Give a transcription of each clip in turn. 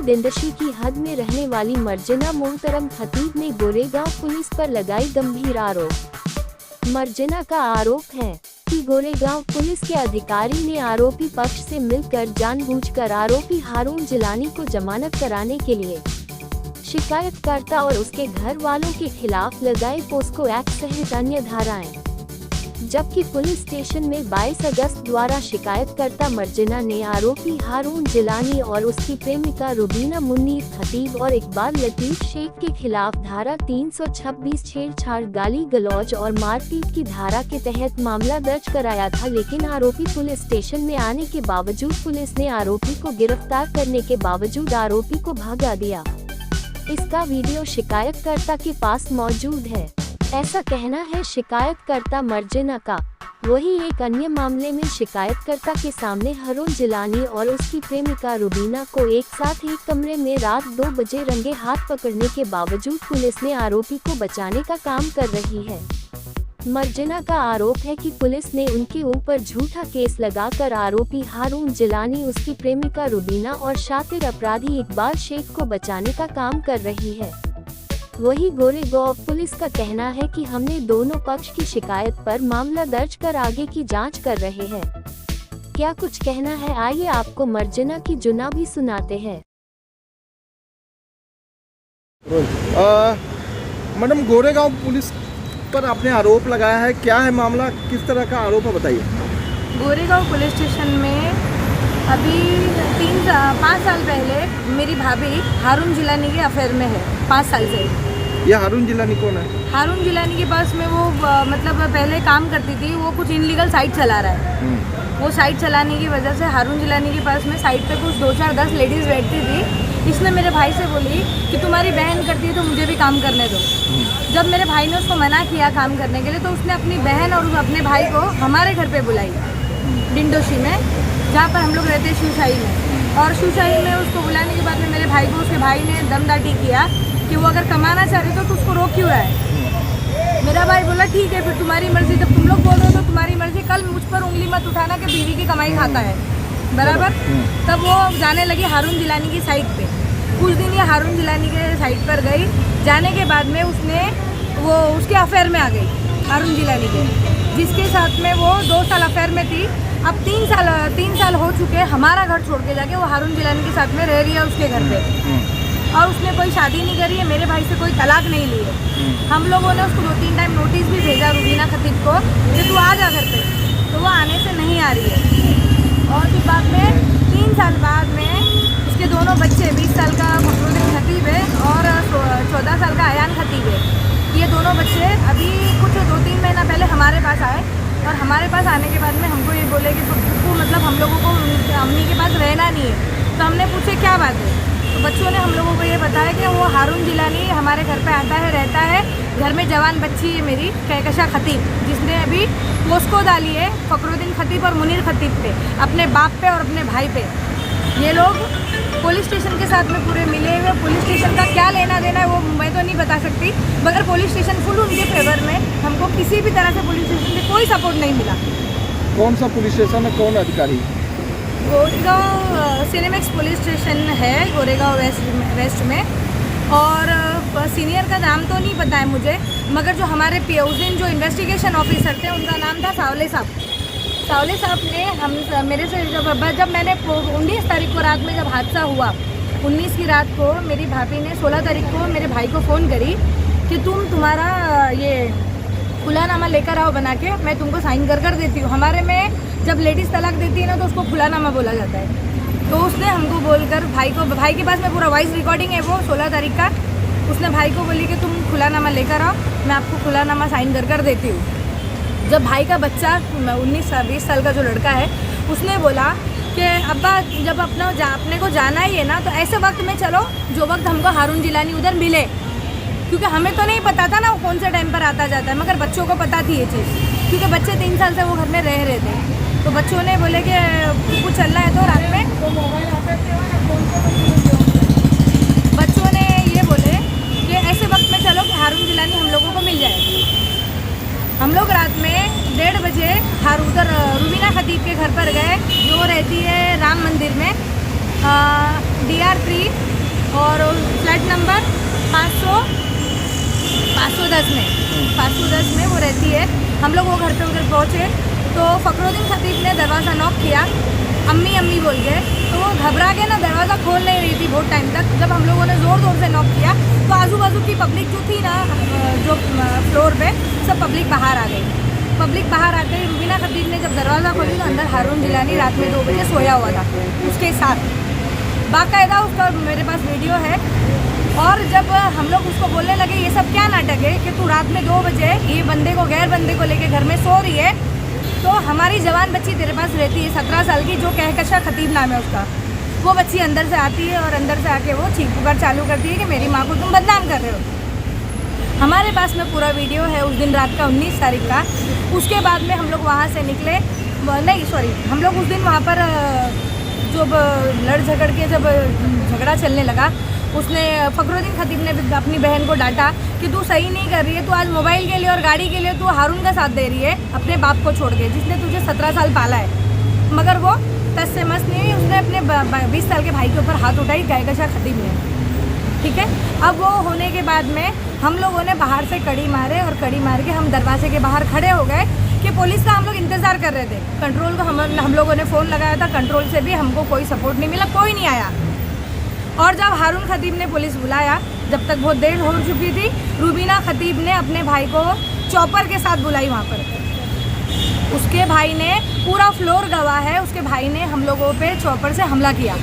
डिंडोशी की हद में रहने वाली मर्जना मोहतरम खतीब ने गोरेगांव पुलिस पर लगाई गंभीर आरोप। मर्जना का आरोप है कि गोरेगांव पुलिस के अधिकारी ने आरोपी पक्ष से मिलकर जानबूझकर आरोपी हारून जिलानी को जमानत कराने के लिए शिकायतकर्ता और उसके घर वालों के खिलाफ लगाए पोस्को एक्ट सहित अन्य धाराएं। जबकि पुलिस स्टेशन में 22 अगस्त द्वारा शिकायतकर्ता मर्जना ने आरोपी हारून जिलानी और उसकी प्रेमिका रुबीना मुन्नीर खतीब और इकबाल लतीफ शेख के खिलाफ धारा 326 छेड़छाड़, गाली गलौज और मारपीट की धारा के तहत मामला दर्ज कराया था। लेकिन आरोपी पुलिस स्टेशन में आने के बावजूद पुलिस ने आरोपी को गिरफ्तार करने के बावजूद आरोपी को भगा दिया। इसका वीडियो शिकायतकर्ता के पास मौजूद है, ऐसा कहना है शिकायतकर्ता मर्जना का। वही एक अन्य मामले में शिकायतकर्ता के सामने हारून जिलानी और उसकी प्रेमिका रुबीना को एक साथ एक कमरे में रात 2 बजे रंगे हाथ पकड़ने के बावजूद पुलिस ने आरोपी को बचाने का काम कर रही है। मर्जना का आरोप है कि पुलिस ने उनके ऊपर झूठा केस लगाकर आरोपी हारून जिलानी, उसकी प्रेमिका रुबीना और शातिर अपराधी इकबाल शेख को बचाने का काम कर रही है। वही गोरेगांव पुलिस का कहना है कि हमने दोनों पक्ष की शिकायत पर मामला दर्ज कर आगे की जांच कर रहे हैं। क्या कुछ कहना है, आइए आपको मर्जना की जुना भी सुनाते हैं। मैडम, गोरेगांव पुलिस पर आपने आरोप लगाया है, क्या है मामला, किस तरह का आरोप है, बताइए। गोरेगांव पुलिस स्टेशन में अभी 5 साल पहले मेरी भाभी हारून जिलानी के अफेयर में है, 5 साल से। ये हारून जिलानी कौन है? हारून जिलानी के पास में वो मतलब पहले काम करती थी, वो कुछ इनलीगल साइट चला रहा है। वो साइट चलाने की वजह से हारून जिलानी के पास में साइट पे कुछ 2-4-10 लेडीज़ बैठती थी। इसने मेरे भाई से बोली कि तुम्हारी बहन करती है तो मुझे भी काम करने दो। जब मेरे भाई ने उसको मना किया काम करने के लिए, तो उसने अपनी बहन और अपने भाई को हमारे घर पे बुलाई, डिंडोशी में, जहाँ पर हम लोग रहते हैं, शिवशाही में। और शिवशाही में उसको बुलाने के बाद में मेरे भाई को उसके भाई ने दमदाटी किया कि वो अगर कमाना चाह रहे तो उसको रोक क्यों रहा है। मेरा भाई बोला ठीक है, फिर तुम्हारी मर्जी, जब तुम लोग बोल रहे हो तो तुम्हारी मर्जी, कल मुझ पर उंगली मत उठाना कि बीवी की कमाई खाता है, बराबर। तब वो जाने लगी हारून जिलानी की साइट पे। कुछ दिन ये हारून जिलानी के साइट पर गई, जाने के बाद में उसने वो उसके अफेयर में आ गई, हारून जिलानी के, जिसके साथ में वो 2 साल अफेयर में थी। अब 3 साल हो चुके, हमारा घर छोड़ के जाके वो हारून जिलानी के साथ में रह रही है उसके घर पे, और उसने कोई शादी नहीं करी है, मेरे भाई से कोई तलाक नहीं ली है। हम लोगों ने उसको 2-3 टाइम नोटिस भी भेजा रुबीना खतीब को कि तू आ जा घर पे, तो वो आने से नहीं आ रही है। और फिर बाद में 3 साल बाद में उसके दोनों बच्चे, 20 साल का फखरुद्दीन खतीब है और 14 साल का अयान खतीब है। ये दोनों बच्चे अभी कुछ 2-3 महीना पहले हमारे पास आए, और हमारे पास आने के बाद में हमको ये बोले कि तू मतलब हम लोगों को अम्मी के पास रहना नहीं है। तो हमने पूछे क्या बात है, तो बच्चों ने हम लोगों को ये बताया कि वो हारून जिलानी हमारे घर पे आता है, रहता है। घर में जवान बच्ची है मेरी कहकशा खतीब, जिसने अभी पोस्को डाली है फखरुद्दीन खतीब और मुनीर खतीब पे, अपने बाप पे और अपने भाई पे। ये लोग पुलिस स्टेशन के साथ में पूरे मिले हुए। पुलिस स्टेशन का क्या लेना देना है वो मैं तो नहीं बता सकती, मगर पुलिस स्टेशन फुल उनके फेवर में। हमको किसी भी तरह से पुलिस स्टेशन से कोई सपोर्ट नहीं मिला। कौन सा पुलिस स्टेशन है, कौन अधिकारी? गोरेगांव सिनेमैक्स पुलिस स्टेशन है, गोरेगांव वेस्ट में। और सीनियर का नाम तो नहीं पता है मुझे, मगर जो हमारे उस दिन जो इन्वेस्टिगेशन ऑफिसर थे उनका नाम था सावले साहब। सावले साहब ने मेरे से जब मैंने 19 तारीख को रात में जब हादसा हुआ, 19 की रात को मेरी भाभी ने 16 तारीख को मेरे भाई को फ़ोन करी कि तुम्हारा ये खुलानामा लेकर आओ बना के, मैं तुमको साइन कर देती हूँ। हमारे में जब लेडीज़ तलाक देती है ना तो उसको खुलानामा बोला जाता है। तो उसने हमको बोलकर भाई के पास में पूरा वॉइस रिकॉर्डिंग है वो 16 तारीख का, उसने भाई को बोली कि तुम खुलानामा लेकर आओ, मैं आपको खुलानामा साइन कर देती हूँ। जब भाई का बच्चा 19-20 साल का जो लड़का है, उसने बोला कि अब्बा जब अपने को जाना ही है ना, तो ऐसे वक्त में चलो जो वक्त हमको हारून जिलानी उधर मिले, क्योंकि हमें तो नहीं पता था ना वो कौन से टाइम पर आता जाता है, मगर बच्चों को पता थी ये चीज़, क्योंकि बच्चे 3 साल से वो घर में रह रहे थे। तो बच्चों ने बोले कि कुछ चलना है तो रात में बच्चों ने ये बोले कि ऐसे वक्त में चलो कि हारून जिलानी हम लोगों को मिल जाएगी। हम लोग रात में 1:30 बजे उधर रुबीना खतीब के घर पर गए, जो रहती है राम मंदिर में, DR3 और फ्लैट नंबर 510 में वो रहती है। हम लोग वो घर पे उधर पहुँचे तो फ़खरुद्दीन खतीब ने दरवाज़ा नॉक किया, अम्मी अम्मी बोल के, तो वो घबरा के ना दरवाज़ा खोल नहीं रही थी बहुत टाइम तक। जब हम लोगों ने ज़ोर ज़ोर से नॉक किया तो आजू बाजू की पब्लिक जो थी ना, जो फ्लोर पे सब पब्लिक बाहर आ गई। पब्लिक बाहर आ गई। रुबीना खतीब ने जब दरवाज़ा खोली तो अंदर हारून जिलानी रात में 2 बजे सोया हुआ था उसके साथ, बाकायदा उसका मेरे पास वीडियो है। और जब हम लोग उसको बोलने लगे ये सब क्या नाटक है कि तू रात में 2 बजे ये बंदे को, गैर बंदे को लेके घर में सो रही है, तो हमारी जवान बच्ची तेरे पास रहती है 17 साल की, जो कहकशा खतीब नाम है उसका, वो बच्ची अंदर से आती है और अंदर से आके वो चीख पुकार चालू करती है कि मेरी माँ को तुम बदनाम कर रहे हो। हमारे पास में पूरा वीडियो है उस दिन रात का 19 तारीख का। उसके बाद में हम लोग वहाँ से निकले, हम लोग उस दिन वहाँ पर जब लड़ झगड़ के जब झगड़ा चलने लगा, उसने फ़खरुद्दीन खतीब ने अपनी बहन को डांटा कि तू सही नहीं कर रही है, तू आज मोबाइल के लिए और गाड़ी के लिए तू हारून का साथ दे रही है अपने बाप को छोड़ के, जिसने तुझे 17 साल पाला है। मगर वो तस से मस नहीं हुई, उसने अपने 20 साल के भाई के ऊपर हाथ उठाई कहकशा खतीब ने, ठीक है। अब वो होने के बाद में हम लोगों ने बाहर से कड़ी मारे और कड़ी मार के हम दरवाजे के बाहर खड़े हो गए कि पुलिस का हम लोग इंतज़ार कर रहे थे। कंट्रोल को हम लोगों ने फ़ोन लगाया था, कंट्रोल से भी हमको कोई सपोर्ट नहीं मिला, कोई नहीं आया। और जब हारून खतीब ने पुलिस बुलाया, जब तक बहुत देर हो चुकी थी, रुबीना खतीब ने अपने भाई को चॉपर के साथ बुलाई वहाँ पर। उसके भाई ने, पूरा फ्लोर गवाह है, उसके भाई ने हम लोगों पे चॉपर से हमला किया।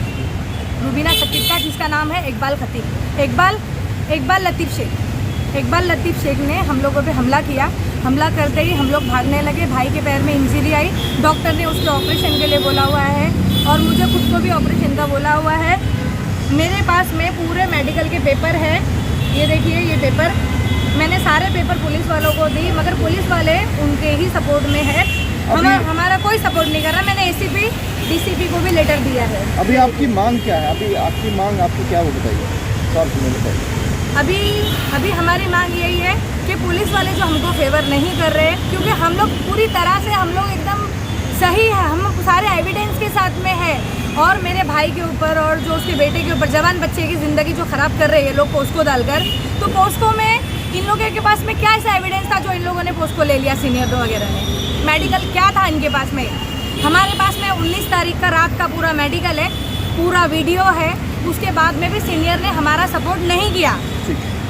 रुबीना खतीब का, जिसका नाम है इकबाल खतीब, इकबाल लतीफ़ शेख ने हम लोगों पे हमला किया। हमला करते ही हम लोग भागने लगे। भाई के पैर में इंजरी आई, डॉक्टर ने उसके ऑपरेशन के लिए बोला हुआ है और मुझे खुद को भी ऑपरेशन का बोला हुआ है। मेरे पास में पूरे मेडिकल के पेपर है, ये देखिए ये पेपर, मैंने सारे पेपर पुलिस वालों को दी, मगर पुलिस वाले उनके ही सपोर्ट में है, हमारा कोई सपोर्ट नहीं कर रहा। मैंने एसीपी डीसीपी को भी लेटर दिया है। अभी आपकी मांग क्या है? अभी आपकी मांग आपको क्या, वो बताइए, शॉर्ट में बताइए। अभी हमारी मांग यही है कि पुलिस वाले जो हमको फेवर नहीं कर रहे, क्योंकि हम लोग पूरी तरह से, हम लोग एकदम सही है, हम सारे एविडेंस के साथ में है। और मेरे भाई के ऊपर और जो उसके बेटे के ऊपर, जवान बच्चे की ज़िंदगी जो ख़राब कर रहे हैं लोग पोस्को डालकर, तो पोस्को में इन लोगों के पास में क्या ऐसा एविडेंस था जो इन लोगों ने पोस्को ले लिया, सीनियर वगैरह ने? मेडिकल क्या था इनके पास में? हमारे पास में 19 तारीख का रात का पूरा मेडिकल है, पूरा वीडियो है। उसके बाद में भी सीनियर ने हमारा सपोर्ट नहीं किया।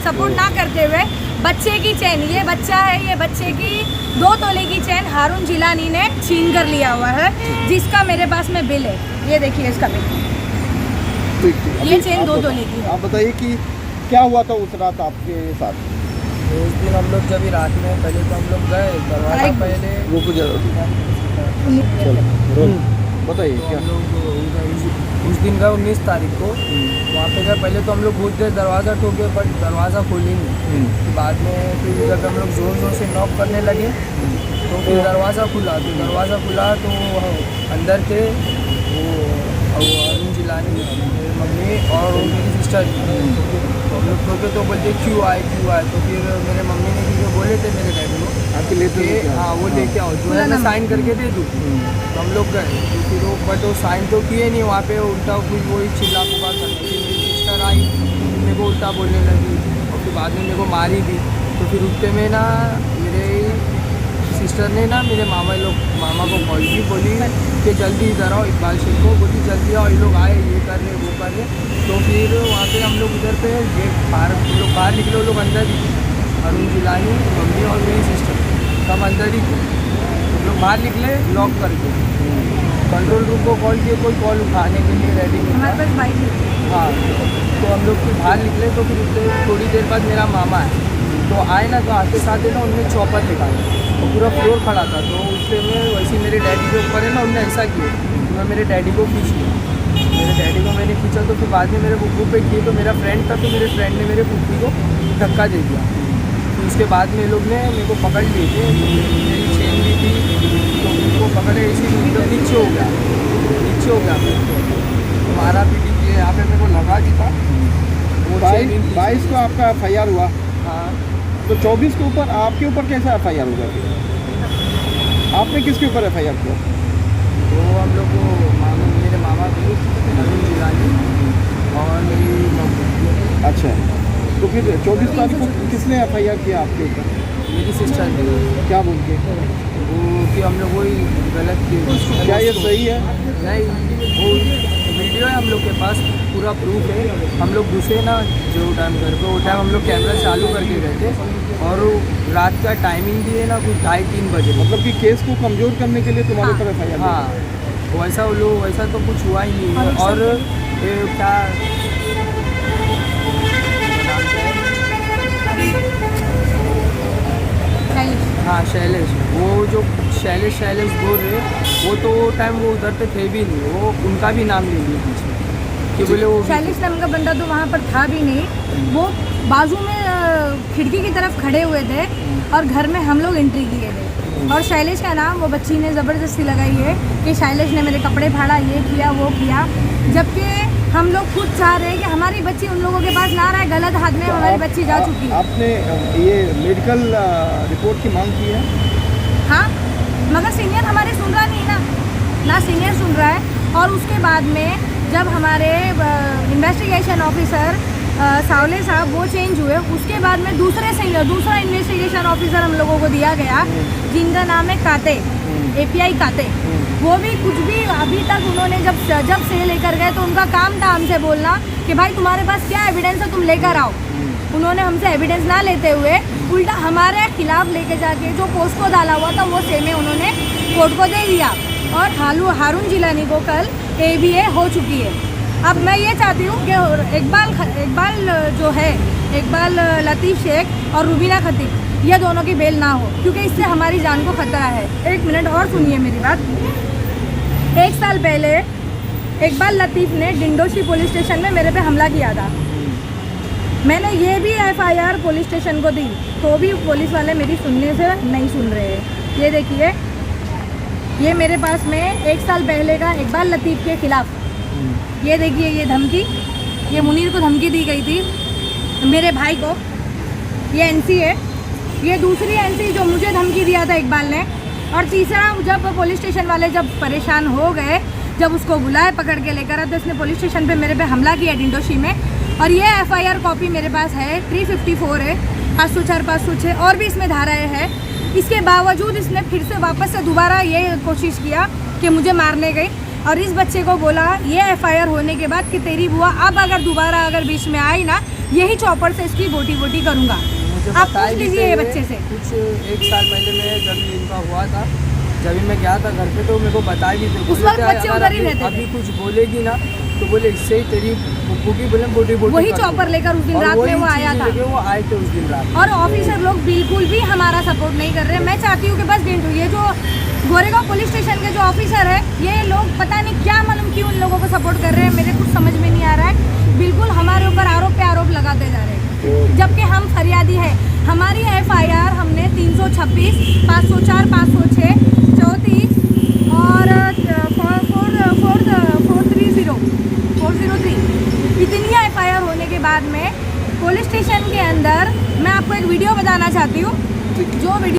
सपोर्ट ना करते हुए बच्चे की चैन, ये बच्चा है, ये बच्चे की 2 तोले की चैन हारून जिलानी ने छीन कर लिया हुआ है, जिसका मेरे पास में बिल है, ये देखिए इसका बिल। ये चेन 2 तोले की है। आप बताइए कि क्या हुआ था उस रात आपके साथ? तो उस दिन हम लोग जब रात में, पहले तो हम लोग गए दरवाजा, पहले बताइए क्या हम लोग उस दिन गए 19 तारीख को, वहाँ पे गए। पहले तो हम लोग बहुत देर दरवाज़ा ठोके पर दरवाज़ा खोली नहीं। बाद में फिर जब हम लोग ज़ोर ज़ोर से नॉक करने लगे तो फिर दरवाज़ा खुला। तो अंदर थे वो अरुण जिलानी, मेरी मम्मी और मेरी सिस्टर। तो हम लोग ठोके तो बोलते क्यों आए। तो फिर मेरे मम्मी ने क्योंकि बोले थे मेरे डैडी को आपके लेते, हाँ वो लेके आओ, जो है मैं साइन करके दे दूँ। तो हम लोग गए तो फिर वो, बट वो साइन तो किए नहीं, वहाँ पे उल्टा कुछ वही चिल्ला पुकार करने। फिर मेरी सिस्टर आई, मेरे को उल्टा बोलने लगी और फिर बाद में मेरे को मारी भी। तो फिर उठते में ना मेरे सिस्टर ने ना मेरे मामा को कॉल की, बोली कि जल्दी इधर आओ, इकबाल शेख को बोली जल्दी आओ, ये लोग आए, ये कर रहे वो कर रहे। तो फिर वहाँ पे हम लोग उधर पे गेट बाहर निकले, वो लोग अंदर ही, अरुण जिलानी, मम्मी और मेरी सिस्टर सब अंदर ही थे। हम लोग बाहर निकले लॉक करके, कंट्रोल रूम को कॉल किए, कोई कॉल उठाने के लिए रेडी नहीं था। हाँ, तो हम लोग फिर बाहर निकले तो फिर उससे थोड़ी देर बाद मेरा मामा है, तो आए ना, तो आते साथ ना उनने चॉपर निकाला, तो पूरा फ्लोर खड़ा था। तो उससे में वैसे मेरे डैडी के ऊपर है ना, उनने ऐसा किया, तो मैं मेरे डैडी को खींच लिया। मेरे डैडी को मैंने खींचा तो फिर बाद में मेरे पुप्पू पे किए, तो मेरा फ्रेंड था, तो मेरे फ्रेंड ने मेरे पुप्पी को धक्का दे दिया। तो उसके बाद में लोग ने मेरे को पकड़ लिए थे, मेरी चेन भी थी, तो उनको पकड़े इसी मतलब नीचे हो गया मारा भी दीजिए, यहाँ पे मेरे को लगा भी था। वो 22 को आपका FIR हुआ, हाँ, तो 24 के ऊपर आपके ऊपर कैसा FIR होगा? आपने किसके ऊपर FIR किया? तो हम लोग को मेरे मामा भी अरुण जिलानी और मेरी मम्मी, अच्छा, तो फिर 24 तारीख को किसने FIR किया आपके ऊपर? मेरी सिस्टर थी। क्या बोल के? वो कि हम लोग वही गलत किए। क्या ये सही है? नहीं, वो वीडियो है हम लोग के पास, पूरा प्रूफ है। हम लोग घुसे ना जो टाइम घर पे, वो टाइम हम लोग कैमरा चालू करके गए थे और रात का टाइमिंग भी है ना कुछ 2:30-3 बजे। मतलब कि केस को कमज़ोर करने के लिए तुम्हारे ऊपर FIR? हाँ, वैसा वो लोग वैसा तो कुछ हुआ ही नहीं है। और ये क्या हाँ शैलेश, वो जो शैलेश बोल रहे, वो तो वो टाइम वो उधर पे थे भी नहीं, वो उनका भी नाम ले लिया पीछे कि बोले वो शैलेश नाम का बंदा तो वहाँ पर था भी नहीं। वो बाजू में खिड़की की तरफ खड़े हुए थे और घर में हम लोग एंट्री किए थे। और शैलेश का नाम वो बच्ची ने ज़बरदस्ती लगाई है कि शैलेश ने मेरे कपड़े फाड़ा, ये किया वो किया, जबकि हम लोग खुद चाह रहे हैं कि हमारी बच्ची उन लोगों के पास ना रहे, गलत हाथ में हमारी बच्ची जा चुकी है। आपने ये मेडिकल रिपोर्ट की मांग की है? हाँ, मगर सीनियर हमारे सुन रहा नहीं ना सीनियर सुन रहा है। और उसके बाद में जब हमारे इन्वेस्टिगेशन ऑफिसर सावले साहब वो चेंज हुए, उसके बाद में दूसरा इन्वेस्टिगेशन ऑफिसर हम लोगों को दिया गया, जिनका नाम है काते, API काते। वो भी कुछ भी अभी तक उन्होंने जब से लेकर गए तो उनका काम था हमसे बोलना कि भाई तुम्हारे पास क्या एविडेंस है, तुम लेकर आओ। उन्होंने हमसे एविडेंस ना लेते हुए उल्टा हमारे खिलाफ लेके जाके जो पोस्को डाला हुआ था वो सेमे उन्होंने कोर्ट को दे दिया। और हारून जिलानी को कल ABA हो चुकी है। अब मैं ये चाहती हूँ कि इकबाल जो है, इकबाल लतीफ़ शेख और रुबीना खतीब, ये दोनों की बेल ना हो, क्योंकि इससे हमारी जान को खतरा है। एक मिनट और सुनिए मेरी बात। 1 साल पहले इकबाल लतीफ़ ने डिंडोशी पुलिस स्टेशन में मेरे पे हमला किया था। मैंने ये भी FIR पुलिस स्टेशन को दी, तो भी पुलिस वाले मेरी सुनने से नहीं सुन रहे हैं। ये देखिए, ये मेरे पास में 1 साल पहले का इकबाल लतीफ़ के खिलाफ, ये देखिए ये धमकी, ये मुनीर को धमकी दी गई थी, मेरे भाई को। ये NC है, ये दूसरी NC जो मुझे धमकी दिया था इकबाल ने। और तीसरा, जब पुलिस स्टेशन वाले जब परेशान हो गए, जब उसको बुलाए पकड़ के लेकर आए, तो इसने पुलिस स्टेशन पे मेरे पे हमला किया डिंडोशी में। और ये FIR कॉपी मेरे पास है, 354 है, 504, 506 और भी इसमें धाराएं हैं। इसके बावजूद इसने फिर से वापस से दोबारा ये कोशिश किया कि मुझे मारने गई। और इस बच्चे को बोला ये FIR होने के बाद कि तेरी बुआ अब अगर दोबारा अगर बीच में आई ना, यही चॉपर से इसकी बोटी करूँगा। आप पूछ लीजिए ये बच्चे से। कुछ 1 साल पहले मैं जब इनका हुआ था, जब मैं गया था घर पे, तो मेरे को बताया भी थे, उस वक्त बच्चे उधर ही रहते थे। अभी कुछ बोलेगी ना तो बोले इससे ही तेरी बुक्कू की बोले बोटी वही चॉपर लेकर उस दिन रात में वो आया था। वो आए थे उस दिन रात। और ऑफिसर लोग बिल्कुल भी हमारा सपोर्ट नहीं कर रहे। मैं चाहती हूँ कि बस ये जो गोरेगांव पुलिस स्टेशन के जो ऑफिसर है, ये लोग पता नहीं क्या मालूम क्यों उन लोगों को सपोर्ट कर रहे हैं, मेरे कुछ समझ में नहीं आ रहा है। बिल्कुल हमारे ऊपर आरोप पे आरोप लगाते जा रहे हैं, जबकि हम फरियादी है। हमारी FIR हमने 326, 504, 506, 34 और 403 इतनी FIR होने के बाद में पुलिस स्टेशन के अंदर मैं आपको एक वीडियो बताना चाहती हूँ, जो वीडियो